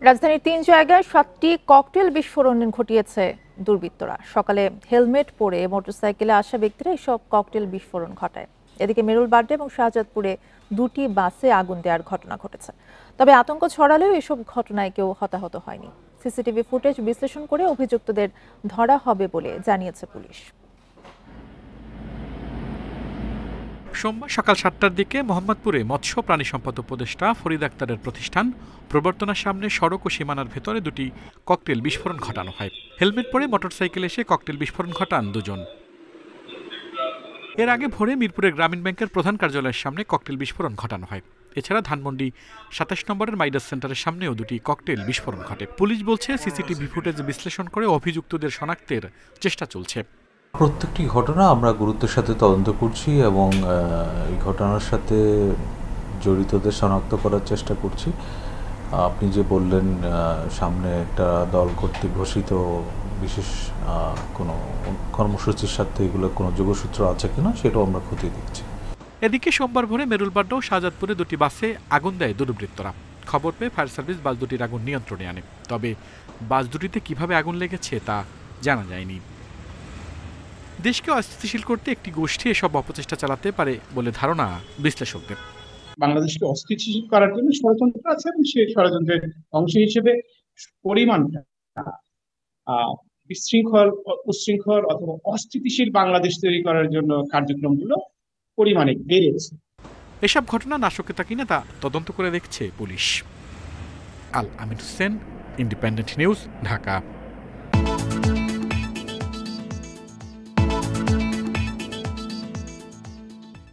রাজধানীর ৩ জায়গায় ৭টি ককটেল বিস্ফোরণ ঘটিয়েছে দুর্বৃত্তরা। সকালে হেলমেট পরে মোটরসাইকেলে আসা ব্যক্তিরা এসব ককটেল বিস্ফোরণ ঘটায়। এদিকে মেরুল বাড্ডা এবং শাহজাদপুরে 2টি বাসে আগুন দেওয়ার ঘটনা ঘটেছে। তবে আতঙ্ক ছড়ালেও এসব ঘটনায় কেউ হতাহত হয়নি। সিসিটিভি ফুটেজ বিশ্লেষণ করে অভিযুক্তদের ধরা হবে বলে জানিয়েছে পুলিশ। সোমবার সকাল 7টার দিকে মোহাম্মদপুরে মৎস্য প্রাণী সম্পদ উপদেষ্টা ফরিদ আক্তারের প্রতিষ্ঠান প্রবর্তনার সামনে সড়ক ও সীমানার ভেতরে 2টি ককটেল বিস্ফোরণ ঘটানো হয়। হেলমেট পরে মোটরসাইকেলে এসে ককটেল বিস্ফোরণ ঘটান 2 জন। এর আগে ভোরে মিরপুরের গ্রামীণ ব্যাংকের প্রধান কার্যালয়ের সামনে ককটেল বিস্ফোরণ ঘটানো হয়। এছাড়া ধানমন্ডি 27 নম্বরের মাইডাস সেন্টারের সামনেও 2টি ককটেল বিস্ফোরণ ঘটে। পুলিশ বলছে সিসিটিভি ফুটেজ বিশ্লেষণ করে অভিযুক্তদের শনাক্তের চেষ্টা চলছে। প্রত্যেকটি ঘটনা আমরা গুরুত্বের সাথে তদন্ত করছি এবং এই ঘটনার সাথে জড়িতদের শনাক্ত করার চেষ্টা করছি। আপনি যে বললেন সামনে একটা দল কর্তৃক ঘোষিত বিশেষ কোনো কর্মসূচির সাথে এগুলো কোনো যোগসূত্র আছে কিনা সেটাও আমরা খতিয়ে দেখছি। এদিকে সোমবার ভোরে মেরুল বাড্ডা ও শাহজাদপুরে 2টি বাসে আগুন দেয় দুর্বৃত্তরা। খবর পেয়ে ফায়ার সার্ভিস বাস দুটির আগুন নিয়ন্ত্রণে আনে। তবে বাস দুটিতে কিভাবে আগুন লেগেছে তা জানা যায়নি। দেশকে অস্থিতিশীল করতে একটি গোষ্ঠী এসব অপচেষ্টা চালাতে পারে বলে ধারণা বিশ্লেষকদের। বাংলাদেশকে অস্থিতিশীল করার জন্য ষড়যন্ত্র আছে এবং সেই ষড়যন্ত্রের অংশ হিসেবে পরিমাণটা বিশৃঙ্খল, উচ্ছৃঙ্খল অথবা অস্থিতিশীল বাংলাদেশ তৈরি করার জন্য কার্যক্রমগুলো পরিমাণে বেড়েছে। এসব ঘটনা নাশকতা কিনা তা তদন্ত করে দেখছে পুলিশ। আল আমিন হোসেন, ইন্ডিপেন্ডেন্ট নিউজ, ঢাকা।